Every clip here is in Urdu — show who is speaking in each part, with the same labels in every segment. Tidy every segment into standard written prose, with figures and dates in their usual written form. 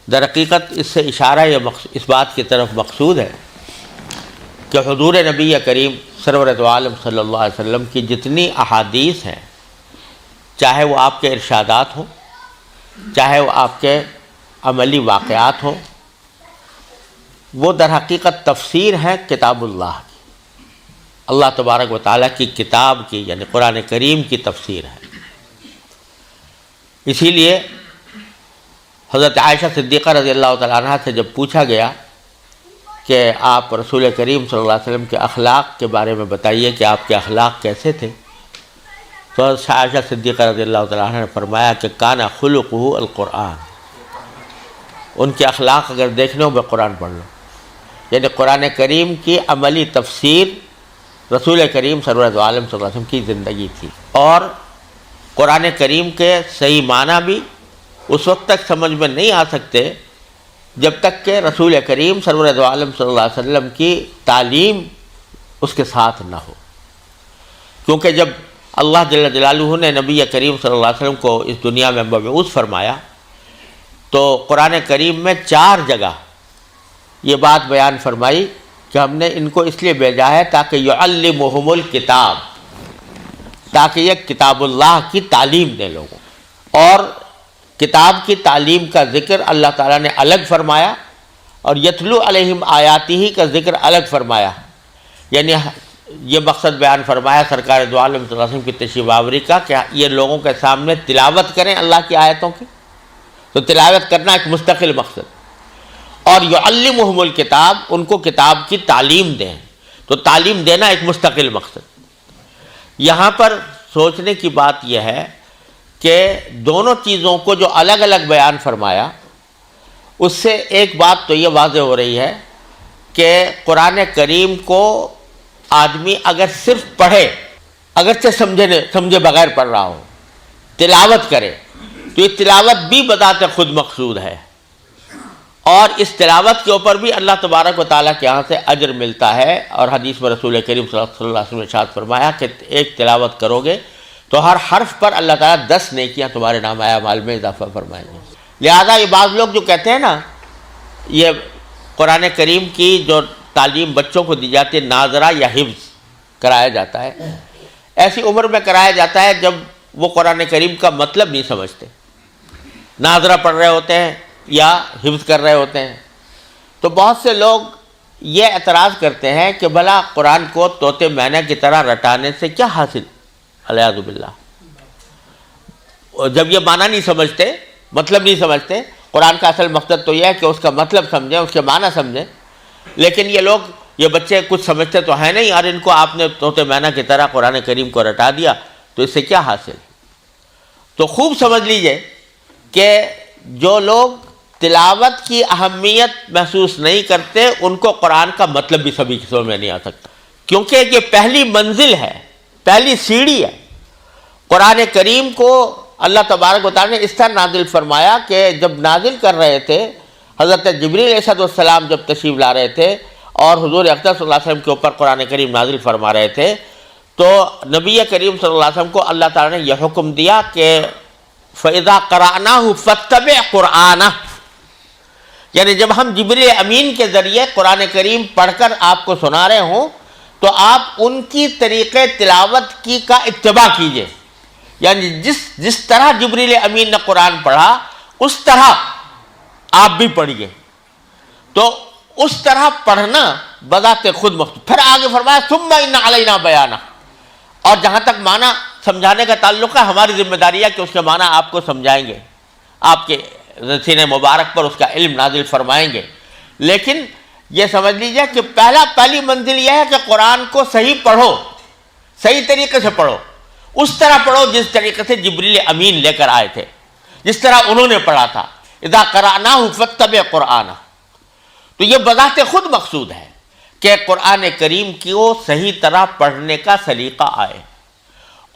Speaker 1: در حقیقت اس سے اشارہ اس بات کی طرف مقصود ہے کہ حضور نبی کریم سرور دو عالم صلی اللہ علیہ وسلم کی جتنی احادیث ہیں، چاہے وہ آپ کے ارشادات ہوں، چاہے وہ آپ کے عملی واقعات ہوں، وہ در حقیقت تفسیر ہے کتاب اللہ کی، اللہ تبارک و تعالیٰ کی کتاب کی، یعنی قرآن کریم کی تفسیر ہے۔ اسی لیے حضرت عائشہ صدیقہ رضی اللہ تعالیٰ عنہ سے جب پوچھا گیا کہ آپ رسول کریم صلی اللہ علیہ وسلم کے اخلاق کے بارے میں بتائیے کہ آپ کے اخلاق کیسے تھے، تو حضرت عائشہ صدیقہ رضی اللہ تعالیٰ عنہ نے فرمایا کہ کان خلقہ القرآن، ان کے اخلاق اگر دیکھنے ہو میں قرآن پڑھ لو، یعنی قرآن کریم کی عملی تفسیر رسول کریم سرور دو عالم صلی اللہ علیہ وسلم کی زندگی تھی۔ اور قرآن کریم کے صحیح معنی بھی اس وقت تک سمجھ میں نہیں آ سکتے جب تک کہ رسول کریم سرور دو عالم صلی اللہ علیہ وسلم کی تعلیم اس کے ساتھ نہ ہو، کیونکہ جب اللہ جل جلالہ نے نبی کریم صلی اللہ علیہ وسلم کو اس دنیا میں مبعوث فرمایا تو قرآن کریم میں 4 جگہ یہ بات بیان فرمائی کہ ہم نے ان کو اس لیے بھیجا ہے تاکہ یعلمہم الکتاب، تاکہ یہ کتاب اللہ کی تعلیم دے لوگوں۔ اور کتاب کی تعلیم کا ذکر اللہ تعالیٰ نے الگ فرمایا اور یتلو علیہم آیاتہ کا ذکر الگ فرمایا، یعنی یہ مقصد بیان فرمایا سرکار دو عالم صلی اللہ علیہ وسلم کی تشریف آوری کا کہ یہ لوگوں کے سامنے تلاوت کریں اللہ کی آیتوں کی، تو تلاوت کرنا ایک مستقل مقصد، اور یعلمہم الکتاب، ان کو کتاب کی تعلیم دیں، تو تعلیم دینا ایک مستقل مقصد۔ یہاں پر سوچنے کی بات یہ ہے کہ دونوں چیزوں کو جو الگ الگ بیان فرمایا اس سے ایک بات تو یہ واضح ہو رہی ہے کہ قرآن کریم کو آدمی اگر صرف پڑھے، اگرچہ سمجھے بغیر پڑھ رہا ہو، تلاوت کرے، تو یہ تلاوت بھی بذات خود مقصود ہے، اور اس تلاوت کے اوپر بھی اللہ تبارک و تعالیٰ کے ہاں سے اجر ملتا ہے۔ اور حدیث میں رسول کریم صلی اللہ علیہ وسلم نے ارشاد فرمایا کہ ایک تلاوت کرو گے تو ہر حرف پر اللہ تعالیٰ 10 نیکیاں تمہارے نام اعمال میں اضافہ فرمائیں گے۔ لہذا یہ بعض لوگ جو کہتے ہیں نا، یہ قرآن کریم کی جو تعلیم بچوں کو دی جاتی ہے ناظرہ یا حفظ کرایا جاتا ہے، ایسی عمر میں کرایا جاتا ہے جب وہ قرآن کریم کا مطلب نہیں سمجھتے، ناظرہ پڑھ رہے ہوتے ہیں یا حفظ کر رہے ہوتے ہیں، تو بہت سے لوگ یہ اعتراض کرتے ہیں کہ بھلا قرآن کو طوطے مینا کی طرح رٹانے سے کیا حاصل، الیاذ باللہ۔ جب یہ معنی نہیں سمجھتے، مطلب نہیں سمجھتے، قرآن کا اصل مقصد تو یہ ہے کہ اس کا مطلب سمجھیں، اس کے معنی سمجھیں، لیکن یہ بچے کچھ سمجھتے تو ہیں نہیں، اور ان کو آپ نے طوطے مینا کی طرح قرآن کریم کو رٹا دیا تو اس سے کیا حاصل۔ تو خوب سمجھ لیجئے کہ جو لوگ تلاوت کی اہمیت محسوس نہیں کرتے ان کو قرآن کا مطلب بھی سبھی سمجھ میں نہیں آ سکتا، کیونکہ یہ پہلی منزل ہے، پہلی سیڑھی ہے۔ قرآن کریم کو اللہ تبارک و تعالیٰ نے اس طرح نازل فرمایا کہ جب نازل کر رہے تھے، حضرت جبریل علیہ السلام جب تشریف لا رہے تھے اور حضور اقدس صلی اللہ علیہ وسلم کے اوپر قرآن کریم نازل فرما رہے تھے، تو نبی کریم صلی اللہ علیہ وسلم کو اللہ تعالیٰ نے یہ حکم دیا کہ فَإِذَا قَرَأْنَاهُ فَاتَّبِعْ قُرْآنَهُ، یعنی جب ہم جبریل امین کے ذریعے قرآن کریم پڑھ کر آپ کو سنا رہے ہوں تو آپ ان کی طریقے تلاوت کی کا اتباع کیجئے، یعنی جس طرح جبریل امین نے قرآن پڑھا اس طرح آپ بھی پڑھیے، تو اس طرح پڑھنا بذات خود مقصود۔ پھر آگے فرمایا ثم ان علینا بیانہ، اور جہاں تک معنی سمجھانے کا تعلق ہے ہماری ذمہ داری ہے کہ اس کے معنی آپ کو سمجھائیں گے، آپ کے سینے مبارک پر اس کا علم نازل فرمائیں گے، لیکن یہ سمجھ لیجئے کہ پہلی منزل یہ ہے کہ قرآن کو صحیح پڑھو، صحیح طریقے سے پڑھو، اس طرح پڑھو جس طریقے سے جبریل امین لے کر آئے تھے، جس طرح انہوں نے پڑھا تھا، اذا قرأناہ فاتبع قرآنہ۔ تو یہ بذات خود مقصود ہے کہ قرآن کریم کو صحیح طرح پڑھنے کا سلیقہ آئے،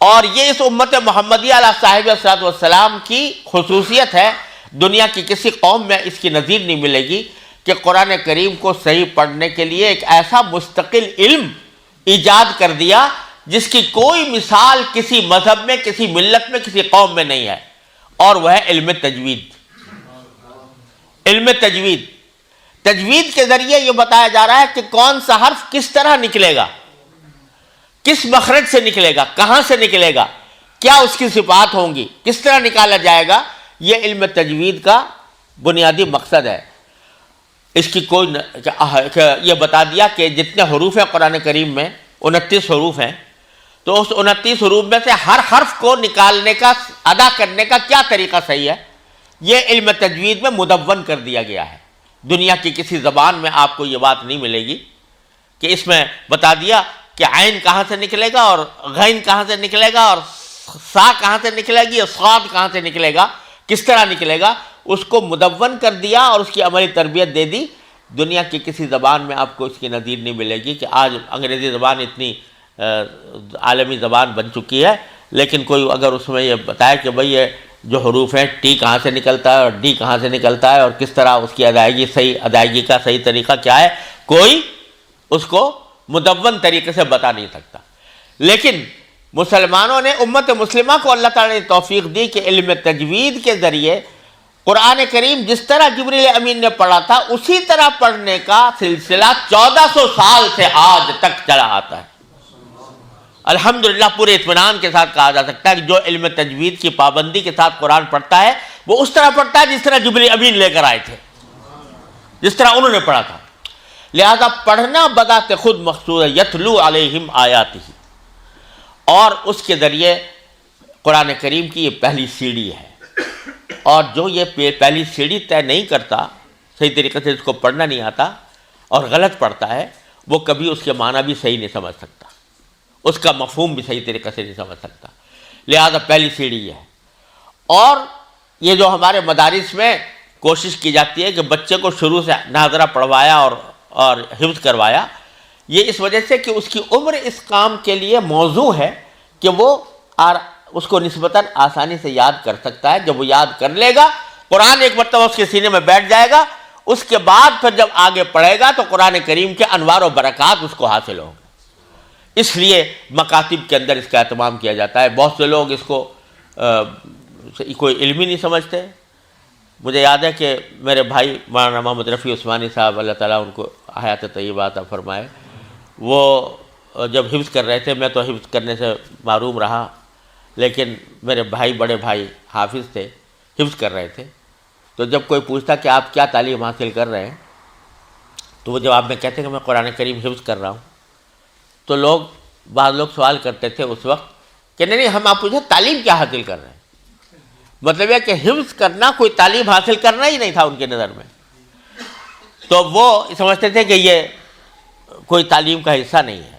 Speaker 1: اور یہ اس امت محمدیہ علیہ صاحب الصلاۃ والسلام کی خصوصیت ہے، دنیا کی کسی قوم میں اس کی نظیر نہیں ملے گی کہ قرآن کریم کو صحیح پڑھنے کے لیے ایک ایسا مستقل علم ایجاد کر دیا جس کی کوئی مثال کسی مذہب میں، کسی ملت میں، کسی قوم میں نہیں ہے، اور وہ ہے علم تجوید۔ علم تجوید، تجوید کے ذریعے یہ بتایا جا رہا ہے کہ کون سا حرف کس طرح نکلے گا، کس مخرج سے نکلے گا، کہاں سے نکلے گا، کیا اس کی صفات ہوں گی، کس طرح نکالا جائے گا. یہ علم تجوید کا بنیادی مقصد ہے. اس کی کوئی یہ بتا دیا کہ جتنے حروف ہیں قرآن کریم میں 29 حروف ہیں، تو اس 29 حروف میں سے ہر حرف کو نکالنے کا، ادا کرنے کا کیا طریقہ صحیح ہے، یہ علم تجوید میں مدون کر دیا گیا ہے. دنیا کی کسی زبان میں آپ کو یہ بات نہیں ملے گی کہ اس میں بتا دیا کہ عین کہاں سے نکلے گا اور غین کہاں سے نکلے گا اور سا کہاں سے نکلے گی اور صاد کہاں سے نکلے گا، کس طرح نکلے گا. اس کو مدون کر دیا اور اس کی عملی تربیت دے دی. دنیا کی کسی زبان میں آپ کو اس کی نظیر نہیں ملے گی کہ آج انگریزی زبان اتنی عالمی زبان بن چکی ہے، لیکن کوئی اگر اس میں یہ بتائے کہ بھئی یہ جو حروف ہیں ٹی کہاں سے نکلتا ہے اور ڈی کہاں سے نکلتا ہے اور کس طرح اس کی ادائیگی کا صحیح طریقہ کیا ہے، کوئی اس کو مدون طریقے سے بتا نہیں سکتا. لیکن مسلمانوں نے، امت مسلمہ کو اللہ تعالیٰ نے توفیق دی کہ علم تجوید کے ذریعے قرآن کریم جس طرح جبریل امین نے پڑھا تھا اسی طرح پڑھنے کا سلسلہ 1400 سال سے آج تک چلا آتا ہے. الحمدللہ پورے اطمینان کے ساتھ کہا جا سکتا ہے کہ جو علم تجوید کی پابندی کے ساتھ قرآن پڑھتا ہے وہ اس طرح پڑھتا ہے جس طرح جبریل امین لے کر آئے تھے، جس طرح انہوں نے پڑھا تھا. لہذا پڑھنا بذات خود مقصود ہے. یتلو علیہم آیاتہ، اور اس کے ذریعے قرآن کریم کی یہ پہلی سیڑھی ہے. اور جو یہ پہلی سیڑھی طے نہیں کرتا، صحیح طریقے سے اس کو پڑھنا نہیں آتا اور غلط پڑھتا ہے، وہ کبھی اس کے معنی بھی صحیح نہیں سمجھ سکتا، اس کا مفہوم بھی صحیح طریقے سے نہیں سمجھ سکتا. لہذا پہلی سیڑھی یہ ہے. اور یہ جو ہمارے مدارس میں کوشش کی جاتی ہے کہ بچے کو شروع سے ناظرہ پڑھوایا اور حفظ کروایا، یہ اس وجہ سے کہ اس کی عمر اس کام کے لیے موزوں ہے کہ وہ اس کو نسبتاً آسانی سے یاد کر سکتا ہے. جب وہ یاد کر لے گا، قرآن ایک مرتبہ اس کے سینے میں بیٹھ جائے گا، اس کے بعد پھر جب آگے پڑھے گا تو قرآن کریم کے انوار و برکات اس کو حاصل ہوں گے. اس لیے مکاتب کے اندر اس کا اہتمام کیا جاتا ہے. بہت سے لوگ اس کو کوئی علم ہی نہیں سمجھتے. مجھے یاد ہے کہ میرے بھائی مولانا محمد رفیع عثمانی صاحب، اللہ تعالیٰ ان کو حیات طیبہ عطا فرمائے، وہ جب حفظ کر رہے تھے، میں تو حفظ کرنے سے محروم رہا، لیکن میرے بھائی، بڑے بھائی حافظ تھے، حفظ کر رہے تھے. تو جب کوئی پوچھتا کہ آپ کیا تعلیم حاصل کر رہے ہیں، تو وہ جواب میں کہتے کہ میں قرآن کریم حفظ کر رہا ہوں. تو بعض لوگ سوال کرتے تھے اس وقت کہ نہیں ہم آپ پوچھیں تعلیم کیا حاصل کر رہے ہیں. مطلب یہ کہ حفظ کرنا کوئی تعلیم حاصل کرنا ہی نہیں تھا ان کے نظر میں. تو وہ سمجھتے تھے کہ یہ کوئی تعلیم کا حصہ نہیں ہے.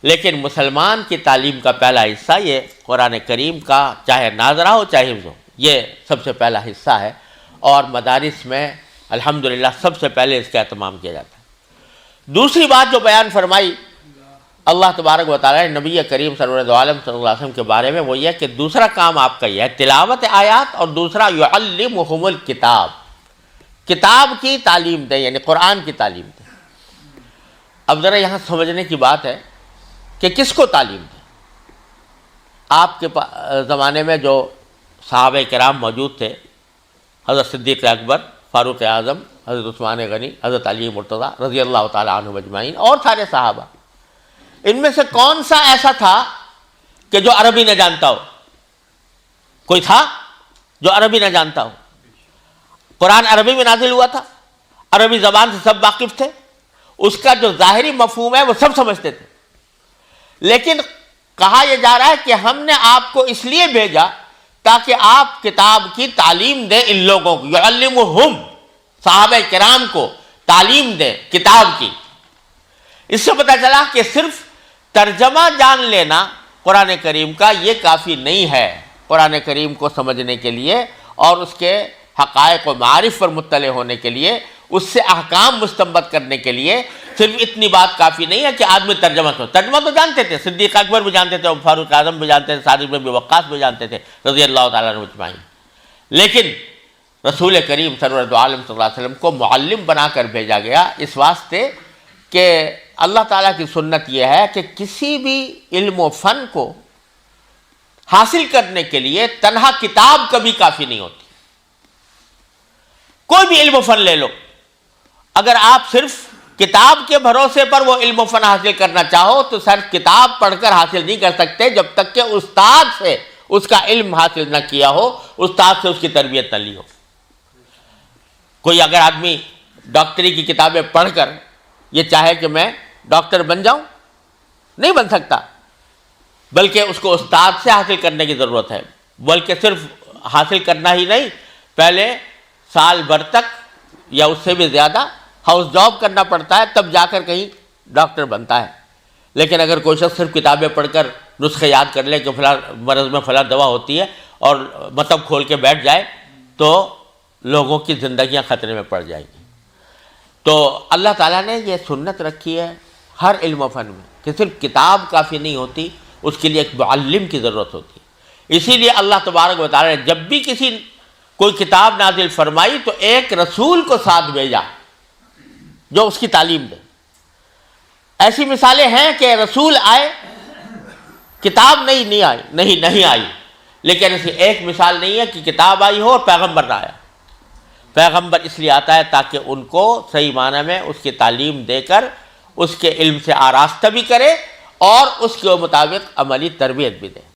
Speaker 1: لیکن مسلمان کی تعلیم کا پہلا حصہ یہ قرآن کریم کا، چاہے ناظرہ ہو چاہے حفظ ہو، یہ سب سے پہلا حصہ ہے. اور مدارس میں الحمدللہ سب سے پہلے اس کا اہتمام کیا جاتا ہے. دوسری بات جو بیان فرمائی اللہ تبارک و تعالیٰ نے نبی کریم سرور عالم صلی اللہ علیہ وسلم کے بارے میں، وہ یہ کہ دوسرا کام آپ کا یہ ہے تلاوت آیات، اور دوسرا یعلمہم الکتاب، کتاب کی تعلیم دیں، یعنی قرآن کی تعلیم دیں. اب ذرا یہاں سمجھنے کی بات ہے کہ کس کو تعلیم دیں. آپ کے زمانے میں جو صحابہ کرام موجود تھے، حضرت صدیق اکبر، فاروق اعظم، حضرت عثمان غنی، حضرت علی مرتضیٰ رضی اللہ تعالیٰ عنہ اجمعین، اور سارے صحابہ، ان میں سے کون سا ایسا تھا کہ جو عربی نہ جانتا ہو؟ کوئی تھا جو عربی نہ جانتا ہو؟ قرآن عربی میں نازل ہوا تھا، عربی زبان سے سب واقف تھے، اس کا جو ظاہری مفہوم ہے وہ سب سمجھتے تھے. لیکن کہا یہ جا رہا ہے کہ ہم نے آپ کو اس لیے بھیجا تاکہ آپ کتاب کی تعلیم دیں ان لوگوں کو، یعلمہم، صحابہ کرام کو تعلیم دیں کتاب کی. اس سے پتہ چلا کہ صرف ترجمہ جان لینا قرآن کریم کا یہ کافی نہیں ہے. قرآن کریم کو سمجھنے کے لیے اور اس کے حقائق و معارف پر مطلع ہونے کے لیے، اس سے احکام مستنبط کرنے کے لیے صرف اتنی بات کافی نہیں ہے کہ آدمی ترجمہ تو جانتے تھے. صدیق اکبر بھی جانتے تھے، فاروق اعظم بھی جانتے تھے، سعد بن ابی وقاص بھی جانتے تھے رضی اللہ تعالیٰ عنہ اجمعین. لیکن رسول کریم سرور عالم صلی اللہ علیہ وسلم کو معلم بنا کر بھیجا گیا اس واسطے کہ اللہ تعالیٰ کی سنت یہ ہے کہ کسی بھی علم و فن کو حاصل کرنے کے لیے تنہا کتاب کبھی کافی نہیں ہوتی. کوئی بھی علم و فن لے لو، اگر آپ صرف کتاب کے بھروسے پر وہ علم و فن حاصل کرنا چاہو تو صرف کتاب پڑھ کر حاصل نہیں کر سکتے جب تک کہ استاد سے اس کا علم حاصل نہ کیا ہو، استاد سے اس کی تربیت نہ لی ہو۔ کوئی اگر آدمی ڈاکٹری کی کتابیں پڑھ کر یہ چاہے کہ میں ڈاکٹر بن جاؤں، نہیں بن سکتا، بلکہ اس کو استاد سے حاصل کرنے کی ضرورت ہے، بلکہ صرف حاصل کرنا ہی نہیں، پہلے سال بھر تک یا اس سے بھی زیادہ ہاؤس جاب کرنا پڑتا ہے، تب جا کر کہیں ڈاکٹر بنتا ہے۔ لیکن اگر کوئی شخص صرف کتابیں پڑھ کر نسخے یاد کر لے کہ فلاں مرض میں فلاں دوا ہوتی ہے اور مطلب کھول کے بیٹھ جائے تو لوگوں کی زندگیاں خطرے میں پڑ جائیں گی۔ تو اللہ تعالیٰ نے یہ سنت رکھی ہے ہر علم و فن میں کہ صرف کتاب کافی نہیں ہوتی، اس کے لیے ایک معلم کی ضرورت ہوتی ہے۔ اسی لیے اللہ تبارک و تعالیٰ نے جب بھی کوئی کتاب نازل فرمائی تو ایک رسول کو ساتھ بھیجا جو اس کی تعلیم دے۔ ایسی مثالیں ہیں کہ رسول آئے، کتاب نہیں آئی، لیکن ایسی ایک مثال نہیں ہے کہ کتاب آئی ہو اور پیغمبر نہ آیا۔ پیغمبر اس لیے آتا ہے تاکہ ان کو صحیح معنی میں اس کی تعلیم دے کر اس کے علم سے آراستہ بھی کرے اور اس کے مطابق عملی تربیت بھی دے۔